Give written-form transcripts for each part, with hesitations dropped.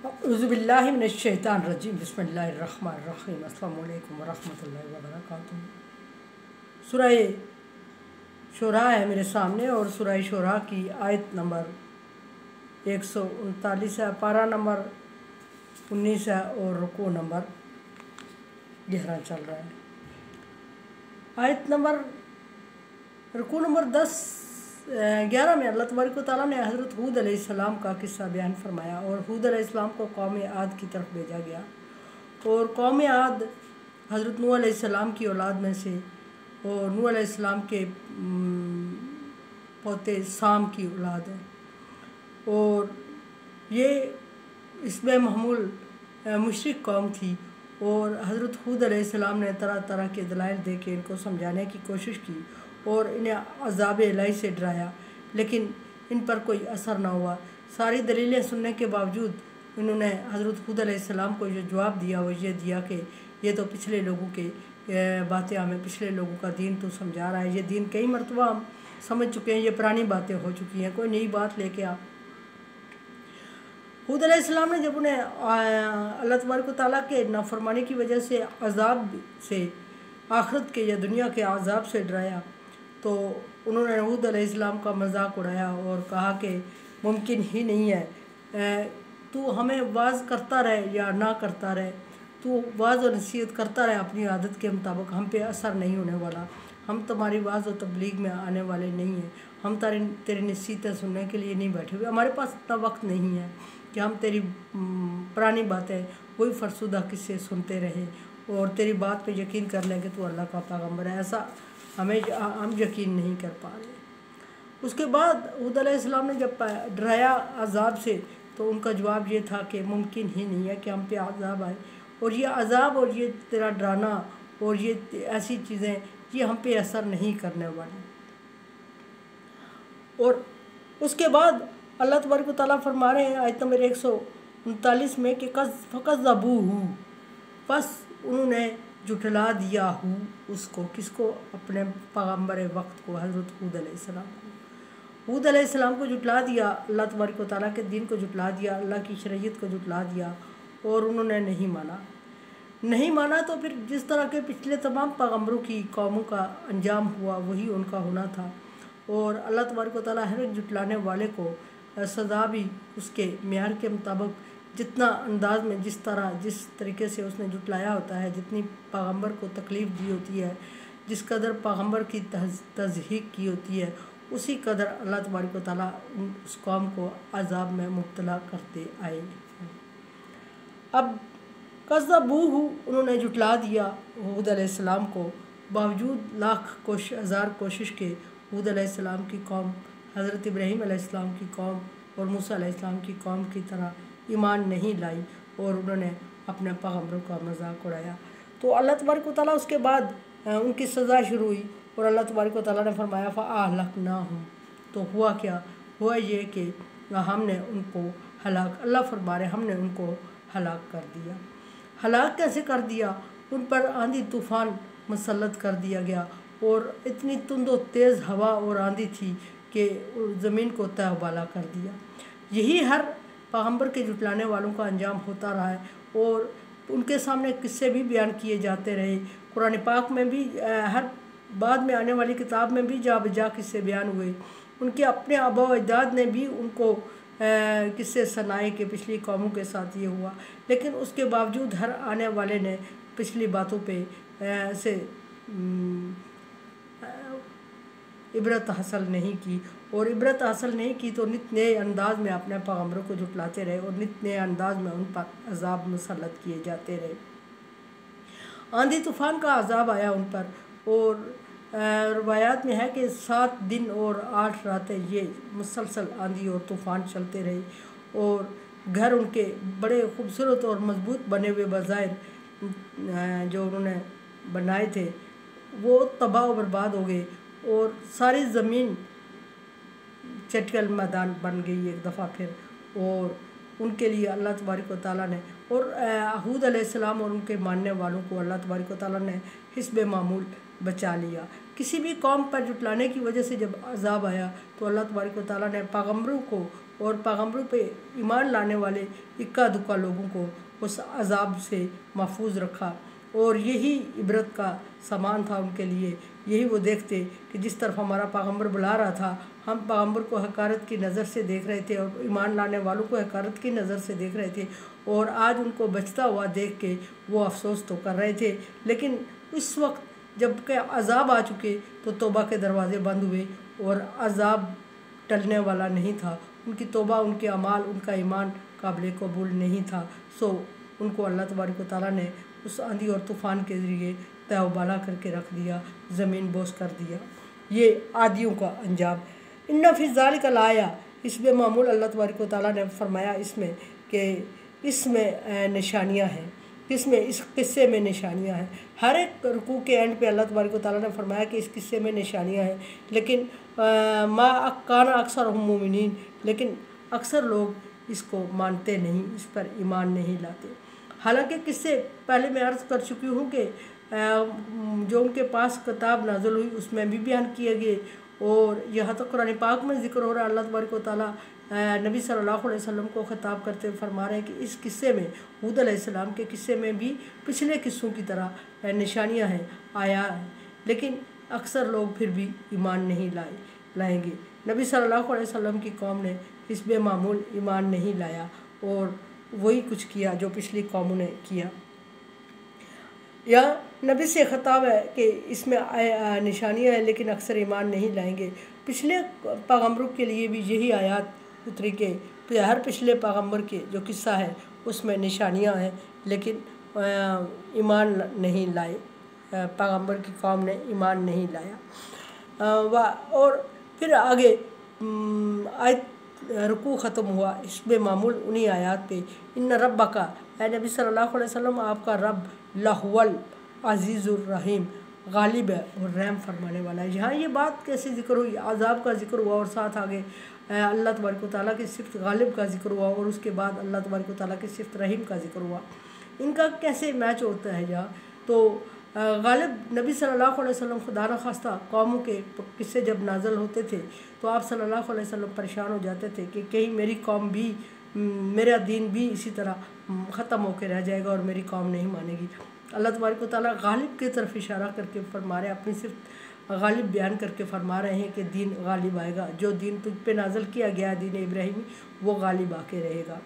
अऊज़ुबिल्लाहि मिनश्शैतानिर्रजीम बिस्मिल्लाहिर्रहमानिर्रहीम अस्सलामु अलैकुम वरहमतुल्लाहि वबरकातुहू। सूरह शूरा है मेरे सामने और सूरह शूरा की आयत नंबर 139 है, पारा नंबर 19 है और रुकू नंबर 11 चल रहा है। आयत नंबर रुकू नंबर 11 में अल्लाह तबारक व तआला ने हज़रत हूद अलैहिस्सलाम का किस्सा बयान फरमाया और हूद अलैहिस्सलाम को कौम आद की तरफ भेजा गया और कौम आद हज़रत नूह अलैहिस्सलाम की औलाद में से और नूह अलैहिस्सलाम के पोते साम की औलाद है और ये इसमें महमूल मुशरिक कौम थी और हज़रत हूद अलैहिस्सलाम ने तरह तरह के दलाइल दे के इनको समझाने की कोशिश की और इन्हें अज़ाब इलाही से डराया, लेकिन इन पर कोई असर ना हुआ। सारी दलीलें सुनने के बावजूद इन्होंने हज़रत हूद अलैहिस्सलाम को जो जवाब दिया वो ये दिया कि ये तो पिछले लोगों के बातें हमें पिछले लोगों का दीन तो समझा रहा है, ये दीन कई मरतबा हम समझ चुके हैं, ये पुरानी बातें हो चुकी हैं, कोई नई बात लेके आ। हूद अलैहिस्सलाम ने जब उन्हें अल्लाह तबारक व तआला के नाफरमानी की वजह से अज़ाब से आखिरत के या दुनिया के अज़ाब से डराया तो उन्होंने हूद अलैहिस्सलाम का मजाक उड़ाया और कहा कि मुमकिन ही नहीं है, तू हमें वाज़ करता रहे या ना करता रहे, तू वाज़ और नसीहत करता रहे अपनी आदत के मुताबिक, हम पे असर नहीं होने वाला, हम तुम्हारी वाज़ और तबलीग में आने वाले नहीं हैं, हम तेरी नसीहतें सुनने के लिए नहीं बैठे हुए, हमारे पास इतना वक्त नहीं है कि हम तेरी पुरानी बातें वही फरसुदा किस्से सुनते रहे और तेरी बात पे यकीन कर लें कि तू अल्लाह का पैगम्बर है, ऐसा हम यकीन नहीं कर पा रहे। उसके बाद हूद अलैहिस्सलाम ने जब डराया अज़ाब से तो उनका जवाब ये था कि मुमकिन ही नहीं है कि हम पे अज़ाब आए और ये अज़ाब और ये तेरा डराना और ये ऐसी चीज़ें ये हम पे असर नहीं करने वाली। और उसके बाद अल्लाह तबारक व तआला फरमा रहे हैं आयत नंबर 139 में कि फ़कज़्ज़बूहू, बस उन्होंने जुटला दिया हूँ उसको, किसको, अपने पैगम्बर वक्त को, हज़रत हूद अलैहिस्सलाम को। हूद अलैहिस्सलाम को जुटला दिया, अल्लाह तबारक व तआला के दीन को जुटला दिया, अल्लाह की शरीयत को जुटला दिया और उन्होंने नहीं माना तो फिर जिस तरह के पिछले तमाम पैगम्बरों की कौमों का अंजाम हुआ वही उनका होना था और अल्लाह तबारक व तआला हर एक जुटलाने वाले को सज़ा भी उसके मेयार के मुताबिक जितना अंदाज में जिस तरीके से उसने जुटलाया होता है, जितनी पैगम्बर को तकलीफ़ दी होती है, जिस कदर पैगम्बर की तज़हीक की होती है, उसी कदर अल्लाह तबारक व तआला उस कौम को अज़ाब में मुब्तला करते आए। अब कज़्ज़बूहू, उन्होंने जुटला दिया हूद अलैहिस्सलाम को, बावजूद लाख हज़ार कोशिश के हूद अलैहिस्सलाम की कौम हज़रत इब्राहीम अलैहिस्सलाम की कौम और मूसा अलैहिस्सलाम की कौम की तरह ईमान नहीं लाई और उन्होंने अपने पैगम्बरों का मजाक उड़ाया। तो अल्लाह तबारक व तआला उसके बाद उनकी सज़ा शुरू हुई और अल्लाह तबारक व तआला ने फरमाया फ़अहलकनाहुम, तो हुआ क्या, हुआ ये कि हमने उनको हलाक, अल्लाह फरमा रहे हमने उनको हलाक कर दिया। हलाक कैसे कर दिया, उन पर आंधी तूफ़ान मुसल्लत कर दिया गया और इतनी तुंद तेज़ हवा और आंधी थी कि ज़मीन को तहबाला कर दिया। यही हर पैगम्बर के जुटलाने वालों का अंजाम होता रहा है और उनके सामने किस्से भी बयान किए जाते रहे। कुरान पाक में भी हर बाद में आने वाली किताब में भी जा बजा किस्से बयान हुए। उनके अपने आबा व अजदाद ने भी उनको किस्से सुनाए कि पिछली कौमों के साथ ये हुआ, लेकिन उसके बावजूद हर आने वाले ने पिछली बातों पे से इबरत हासिल नहीं की और इबरत हासिल नहीं की तो नित नए अंदाज में अपने पैगम्बरों को जुटलाते रहे और नित नए अंदाज में उन पर अज़ाब मुसल्लत किए जाते रहे। आंधी तूफ़ान का अज़ाब आया उन पर और रवायात में है कि 7 दिन और 8 रातें ये मुसलसल आंधी और तूफ़ान चलते रहे और घर उनके बड़े खूबसूरत और मजबूत बने हुए बज़ाहिर जो उन्होंने बनाए थे वो तबाह व बर्बाद हो गए और सारी ज़मीन चटकल मैदान बन गई एक दफ़ा फिर। और उनके लिए अल्लाह तबारक व तआला ने और हूद अलैहिस्सलाम और उनके मानने वालों को अल्लाह तबारक व तआला ने हिस्ब मामूल बचा लिया। किसी भी कौम पर जुटलाने की वजह से जब अज़ाब आया तो अल्लाह तबारक व तआला ने पैगम्बरों को اور पैगम्बरों पे ईमान लाने वाले इक्का दुक्का लोगों को उस अजाब से महफूज रखा। और यही इबरत का सामान था उनके लिए। यही वो देखते कि जिस तरफ हमारा पैगम्बर बुला रहा था, हम पैगम्बर को हकारत की नज़र से देख रहे थे और ईमान लाने वालों को हकारत की नज़र से देख रहे थे, और आज उनको बचता हुआ देख के वो अफसोस तो कर रहे थे। लेकिन इस वक्त जब के अजाब आ चुके तो तौबा के दरवाज़े बंद हुए और अजाब टलने वाला नहीं था। उनकी तौबा, उनके अमाल, उनका ईमान काबिल कबूल नहीं था। सो उनको अल्लाह तबारक व तआला ने उस आंधी और तूफ़ान के ज़रिए तहबाला करके रख दिया, ज़मीन बोस कर दिया। ये आदियों का अंजाम। इन्ना फी ज़ालिका लाया, इस बेमामूल अल्लाह तबारक व तआला ने फरमाया इसमें कि इसमें निशानियाँ हैं। किसमें? इस किस्से में निशानियाँ हैं। हर एक रुकू के एंड पे अल्लाह तबारक व तआला ने फरमाया कि इस किस्से में निशानियाँ हैं, लेकिन मा काना अक्सर हम मोमिनीन, लेकिन अक्सर लोग इसको मानते नहीं, इस पर ईमान नहीं लाते। हालांकि किस्से पहले मैं अर्ज़ कर चुकी हूँ कि जो उनके पास किताब नाज़िल हुई उसमें भी बयान किए गए, और यहाँ तो कुरान पाक में ज़िक्र हो रहा है। अल्लाह तबारक व तआला नबी सल्लल्लाहु अलैहि वसल्लम को ख़िताब करते हुए फरमा रहे हैं कि इस किस्से में, हूद अलैहिस्सलाम के किस्से में भी पिछले किस्सों की तरह निशानियाँ हैं, आया है, लेकिन अक्सर लोग फिर भी ईमान नहीं लाएंगे। नबी सल्लल्लाहु अलैहि वसल्लम की कौम ने इस बेमामूल ईमान नहीं लाया और वही कुछ किया जो पिछली कौमों ने किया। या नबी से ख़िताब है कि इसमें निशानियाँ हैं, लेकिन अक्सर ईमान नहीं लाएंगे। पिछले पैगम्बरों के लिए भी यही आयत उतरी के हर पिछले पैगम्बर के जो किस्सा है उसमें निशानियाँ हैं, लेकिन ईमान नहीं लाए। पैगम्बर की कौम ने ईमान नहीं लाया। और फिर आगे आयत रुकू ख़त्म हुआ इस बेमामूल उन्हीं आयात पे, इन्ना रब्बका, ऐ नबी सल्लल्लाहु अलैहि वसल्लम, आपका रब लहुवल अज़ीज़ुर रहीम, गालिब है और रहम फरमाने वाला है। यहाँ ये बात कैसे ज़िक्र हुई? अज़ाब का ज़िक्र हुआ और साथ आगे अल्लाह तबारक व तआला की सिफ़त गालिब का ज़िक्र हुआ, और उसके बाद अल्लाह तबारक व तआला की सिफ़त रहीम का ज़िक्र हुआ। इनका कैसे मैच होता है यहाँ? तो गालिब नबी सल्लल्लाहु अलैहि वसल्लम खुदा न खास्ता कौमों के किस्से जब नाज़िल होते थे तो आप सल्लल्लाहु अलैहि वसल्लम परेशान हो जाते थे कि कहीं मेरी कौम भी, मेरा दीन भी इसी तरह ख़त्म होकर रह जाएगा और मेरी कौम नहीं मानेगी। अल्लाह तबारक व तआला गालिब की तरफ इशारा करके फरमा रहे, अपनी सिर्फ गालिब बयान करके फरमा रहे हैं कि दीन गालिब आएगा। जो दीन तुझ पे नाज़िल किया गया दीन इब्राहिमी, वो गालिब आके रहेगा।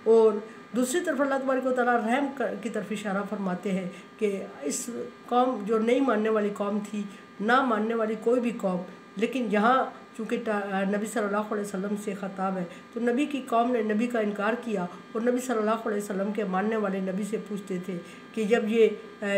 और दूसरी तरफ अल्लाह तबारक व तआला रहम की तरफ इशारा फरमाते हैं कि इस कौम जो नहीं मानने वाली कौम थी, ना मानने वाली कोई भी कौम, लेकिन यहाँ चूँकि नबी सल्लल्लाहु अलैहि वसल्लम से ख़िताब है तो नबी की कौम ने नबी का इनकार किया, और नबी सल्लल्लाहु अलैहि वसल्लम के मानने वाले नबी से पूछते थे कि जब ये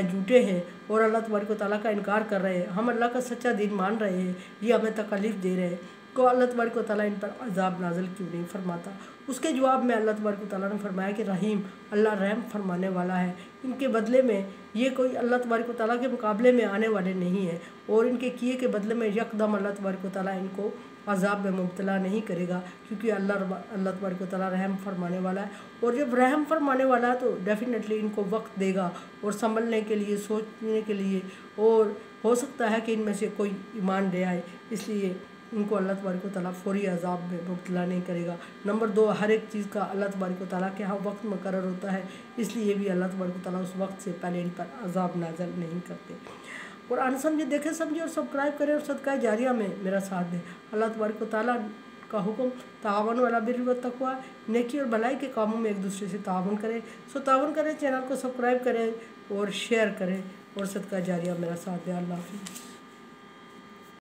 झूठे हैं और अल्लाह तबारक व तआला का इनकार कर रहे हैं, हम अल्लाह का सच्चा दीन मान रहे हैं, ये हमें तकलीफ़ दे रहे हैं, तो अल्लाह तबारक व तआला इन पर अज़ाब नाज़िल क्यों नहीं फरमाता? उसके जवाब में अल्लाह तबारक व तआला ने फरमाया कि रहीम, अल्लाह रहम फरमाने वाला है। इनके बदले में ये कोई अल्लाह तबारक व तआला के मुकाबले में आने वाले नहीं है, और इनके किए के बदले में यकदम अल्लाह तबारक व तआला इनको अज़ाब में मुब्तला नहीं करेगा, क्योंकि अल्लाह तबारक व तआला रहम फरमाने वाला है। और जब रहम फरमाने वाला है तो डेफिनेटली इनको वक्त देगा और संभलने के लिए, सोचने के लिए, और हो सकता है कि इनमें से कोई ईमान ले आए, इसलिए इनको अल्लाह तबारक व तआला फौरी अज़ाब में मुब्तला नहीं करेगा। नंबर 2, हर एक चीज़ का अल्लाह तबारक व तआला के यहाँ वक्त मुकर्रर होता है, इसलिए भी अल्लाह तबारक व तआला उस वक्त से पहले इन पर अज़ाब नाज़िल नहीं करते। कुरान समझे, देखें, समझे और सब्सक्राइब करें और सदका जारिया में मेरा साथ दें। अल्लाह तबारक व तआला का हुक्म तावन अला बिर्रि व तक़वा, नेकी और भलाई के कामों में एक दूसरे से तावन करें। सो तावन करें, चैनल को सब्सक्राइब करें और शेयर करें और सदका जारिया मेरा साथ दें। अल्लाह हाफ़िज़।